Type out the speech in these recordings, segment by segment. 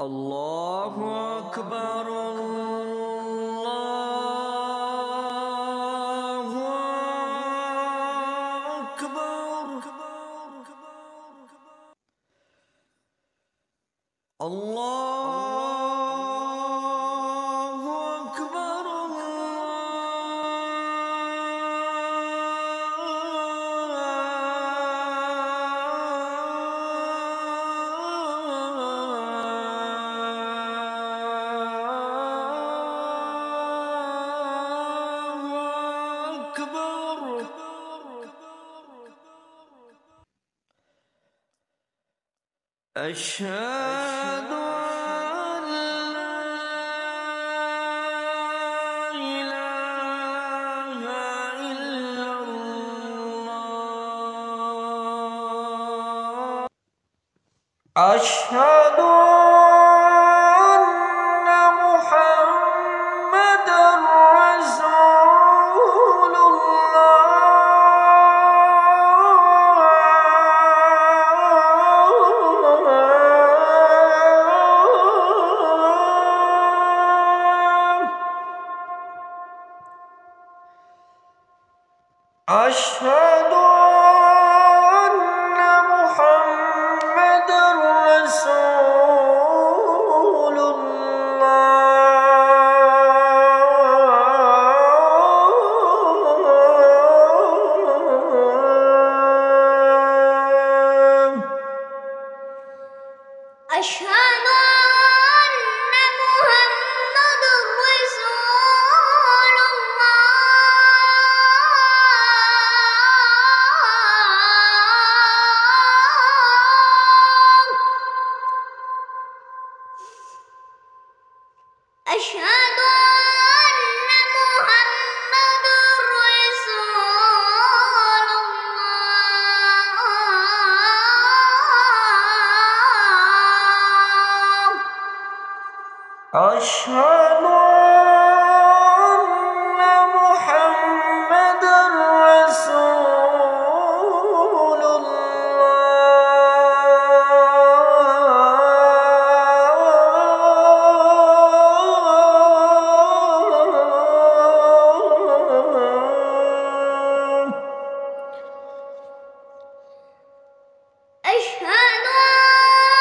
अल्लाहु अकबर अल्लाहु अकबर अल्लाहु अकबर अशहदु अन ला इलाहा इल्लल्लाह अशहदु अन्न मुहम्मदर अशहदु अन्न मुहम्मदर रसूलुल्लाह अशहदु अन्न मुहम्मदर अशहदु अन्न मुहम्मदुर रसूलुल्लाह अशहदु अन्न मुहम्मदुर अशहदु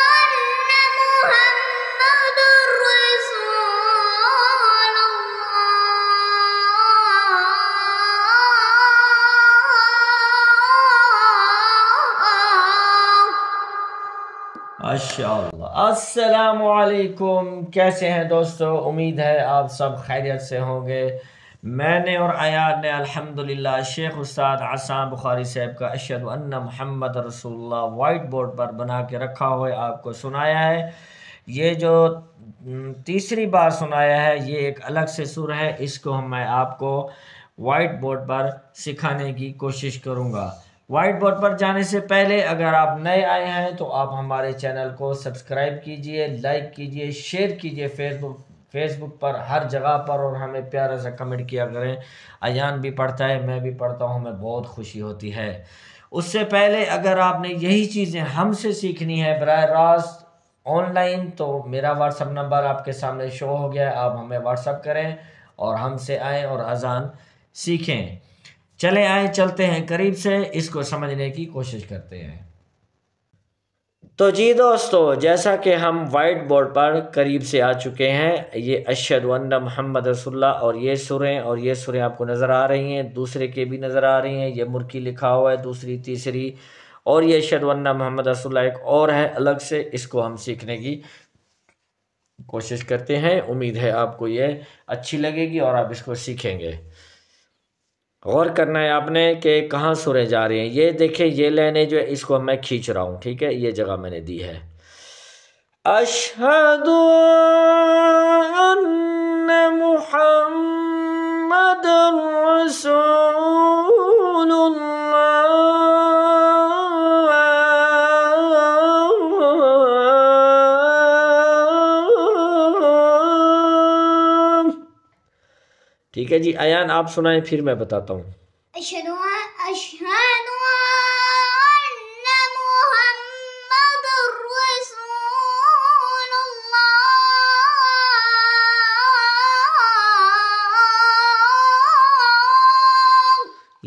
अन्न मुहम्मदुर रसूलुल्लाह माशाअल्लाह। अस्सलामु अलैकुम, कैसे हैं दोस्तों? उम्मीद है आप सब खैरियत से होंगे। मैंने और आयान ने अल्हम्दुलिल्लाह शेख उस्ताद आसाम बुखारी साहब का अशहदु अन्ना मुहम्मद रसूलुल्लाह वाइट बोर्ड पर बना के रखा हुआ है, आपको सुनाया है। ये जो तीसरी बार सुनाया है, ये एक अलग से सुर है, इसको मैं आपको वाइट बोर्ड पर सिखाने की कोशिश करूँगा। वाइट बोर्ड पर जाने से पहले अगर आप नए आए हैं तो आप हमारे चैनल को सब्सक्राइब कीजिए, लाइक कीजिए, शेयर कीजिए फेसबुक पर, हर जगह पर, और हमें प्यारा सा कमेंट किया करें। अयान भी पढ़ता है, मैं भी पढ़ता हूँ, हमें बहुत खुशी होती है। उससे पहले अगर आपने यही चीज़ें हमसे सीखनी है बराह रास्त ऑनलाइन, तो मेरा व्हाट्सअप नंबर आपके सामने शो हो गया है, आप हमें व्हाट्सअप करें और हमसे आएँ और अजान सीखें। चले आए, चलते हैं करीब से, इसको समझने की कोशिश करते हैं। तो जी दोस्तों, जैसा कि हम वाइट बोर्ड पर करीब से आ चुके हैं, ये अशहदु अन्ना मुहम्मद रसूलुल्लाह और ये सुरें आपको नज़र आ रही हैं, दूसरे के भी नज़र आ रही हैं। ये मुर्की लिखा हुआ है, दूसरी, तीसरी, और ये अशहदु अन्ना मुहम्मद रसूलुल्लाह एक और है अलग से, इसको हम सीखने की कोशिश करते हैं। उम्मीद है आपको ये अच्छी लगेगी और आप इसको सीखेंगे। गौर करना है आपने कि कहाँ सुरें जा रही हैं। ये देखिए, ये लाइनें जो है इसको मैं खींच रहा हूँ, ठीक है, ये जगह मैंने दी है। अशहदु अन्न मुहम्मदर रसूलुल्लाह। ठीक है जी, अयान आप सुनाएं, फिर मैं बताता हूँ। अशहदु अन्ना मुहम्मदुर रसूलुल्लाह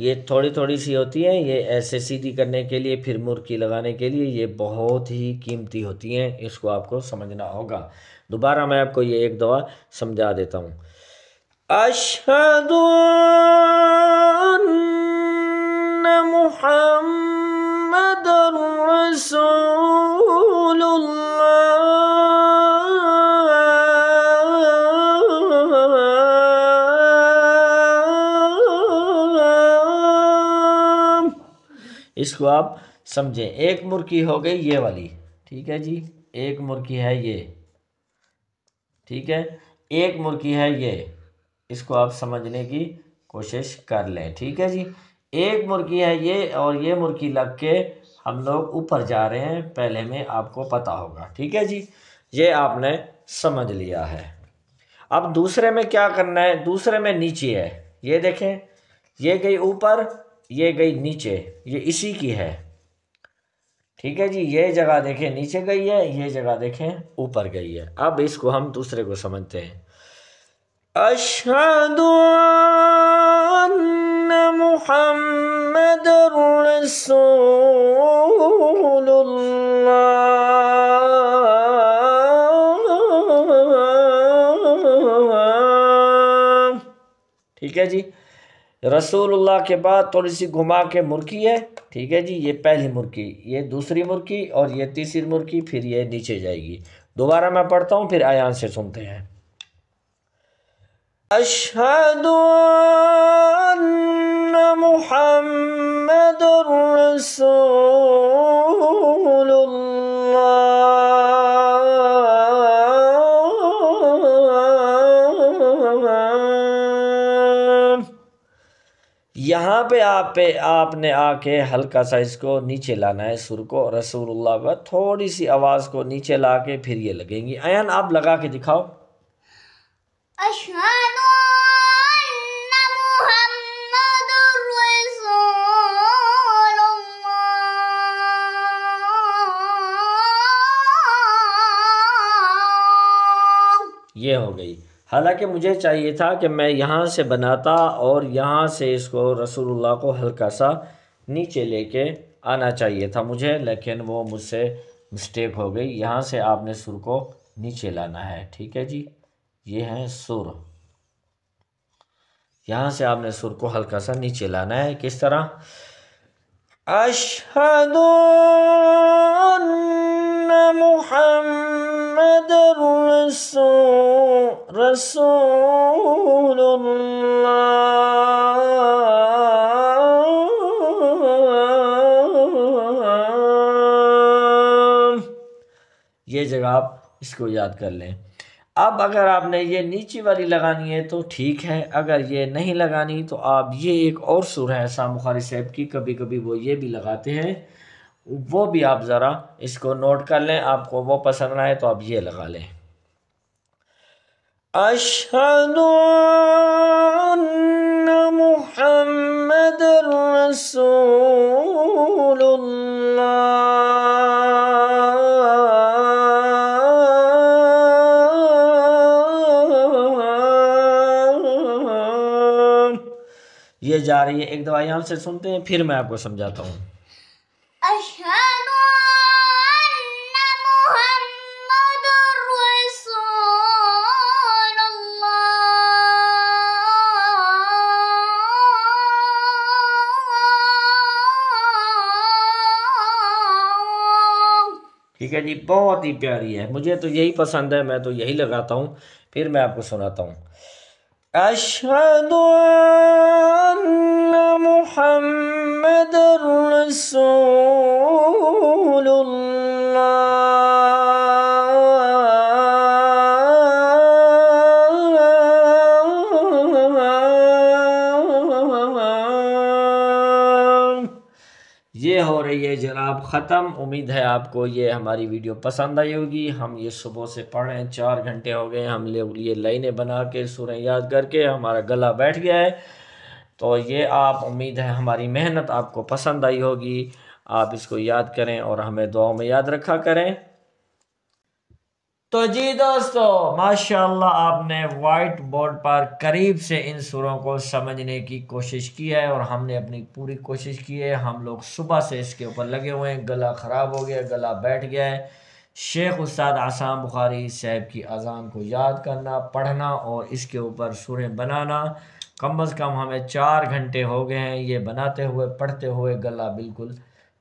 ये थोड़ी थोड़ी सी होती हैं, ये ऐसे सीधी करने के लिए, फिर मुर्की लगाने के लिए, ये बहुत ही कीमती होती हैं, इसको आपको समझना होगा। दोबारा मैं आपको ये एक दवा समझा देता हूँ। अशहदु अन्ना मुहम्मदुर रसूलुल्लाह। इसको आप समझें। एक मुर्की हो गई ये वाली, ठीक है जी, एक मुर्की है ये, ठीक है, एक मुर्की है ये, इसको आप समझने की कोशिश कर लें, ठीक है जी। एक मुर्गी है ये, और ये मुर्गी लग के हम लोग ऊपर जा रहे हैं, पहले में आपको पता होगा, ठीक है जी। ये आपने समझ लिया है। अब दूसरे में क्या करना है, दूसरे में नीचे है, ये देखें, ये गई ऊपर, ये गई नीचे, ये इसी की है, ठीक है जी। ये जगह देखें नीचे गई है, ये जगह देखें ऊपर गई है। अब इसको हम दूसरे को समझते हैं। अशहदु अन्ना मुहम्मदुर रसूलुल्लाह, ठीक है जी। रसूलुल्लाह के बाद थोड़ी सी घुमा के मुर्की है, ठीक है जी। ये पहली मुर्की, ये दूसरी मुर्की, और ये तीसरी मुर्की, फिर ये नीचे जाएगी। दोबारा मैं पढ़ता हूँ, फिर आयान से सुनते हैं। अशहदु अन्ना मुहम्मदुर रसूलुल्लाह। यहाँ पे आपने आके हल्का सा इसको नीचे लाना है, सुर को, रसूलुल्लाह का थोड़ी सी आवाज़ को नीचे ला के फिर ये लगेंगी। अयान आप लगा के दिखाओ। अशहदु अन्ना मुहम्मदुर रसूलुल्लाह। ये हो गई। हालांकि मुझे चाहिए था कि मैं यहाँ से बनाता और यहाँ से इसको रसूलुल्लाह को हल्का सा नीचे लेके आना चाहिए था मुझे, लेकिन वो मुझसे मिस्टेक हो गई। यहाँ से आपने सुर को नीचे लाना है, ठीक है जी। ये है सुर, यहाँ से आपने सुर को हल्का सा नीचे लाना है। किस तरह? अशहदु अन्ना मुहम्मदुर रसूलुल्लाह। ये जगह आप इसको याद कर लें। अब अगर आपने ये नीचे वाली लगानी है तो ठीक है, अगर ये नहीं लगानी तो आप ये एक और सुर है आसाम बुखारी साहब की, कभी कभी वो ये भी लगाते हैं, वो भी आप ज़रा इसको नोट कर लें। आपको वो पसंद आए तो आप ये लगा लें। अशहदु अन्ना मुहम्मदुर रसूलुल्लाह। ये जा रही है। एक दफा यहाँ से सुनते हैं, फिर मैं आपको समझाता हूँ। अशहदु अन्ना मुहम्मदुर रसूलुल्लाह। ठीक है जी, बहुत ही प्यारी है, मुझे तो यही पसंद है, मैं तो यही लगाता हूँ। फिर मैं आपको सुनाता हूँ। अशहदु अन्ना मुहम्मदुर रसूलुल्लाह। ये हो रही है जनाब ख़त्म। उम्मीद है आपको ये हमारी वीडियो पसंद आई होगी। हम ये सुबह से पढ़ रहे हैं, 4 घंटे हो गए हम लोग ये लाइनें बना के सूरह याद करके, हमारा गला बैठ गया है। तो ये आप, उम्मीद है हमारी मेहनत आपको पसंद आई होगी। आप इसको याद करें और हमें दुआओं में याद रखा करें। तो जी दोस्तों, माशाल्लाह आपने वाइट बोर्ड पर करीब से इन सूरों को समझने की कोशिश की है और हमने अपनी पूरी कोशिश की है। हम लोग सुबह से इसके ऊपर लगे हुए हैं, गला ख़राब हो गया, गला बैठ गया है। शेख उस्ताद आसाम बुखारी साहब की अज़ान को याद करना, पढ़ना और इसके ऊपर सूरें बनाना, कम अज़ कम हमें 4 घंटे हो गए हैं ये बनाते हुए, पढ़ते हुए गला बिल्कुल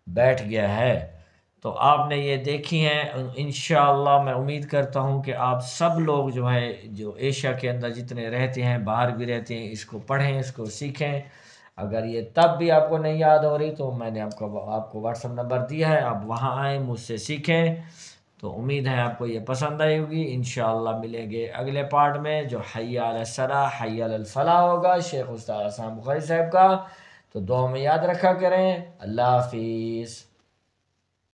बैठ गया है। तो आपने ये देखी हैं, इंशाअल्लाह मैं उम्मीद करता हूँ कि आप सब लोग जो है, जो एशिया के अंदर जितने रहते हैं, बाहर भी रहते हैं, इसको पढ़ें, इसको सीखें। अगर ये तब भी आपको नहीं याद हो रही तो मैंने आपको व्हाट्सअप नंबर दिया है, आप वहाँ आएँ, मुझसे सीखें। तो उम्मीद है आपको ये पसंद आई होगी। इंशाअल्लाह मिलेंगे अगले पार्ट में जो हय्या अलस सलाह हय्या अलल फलाह होगा, शेख उस्ताद आसाम बुखारी साहब का। तो दुआ में याद रखा करें। अल्लाह हाफिज़।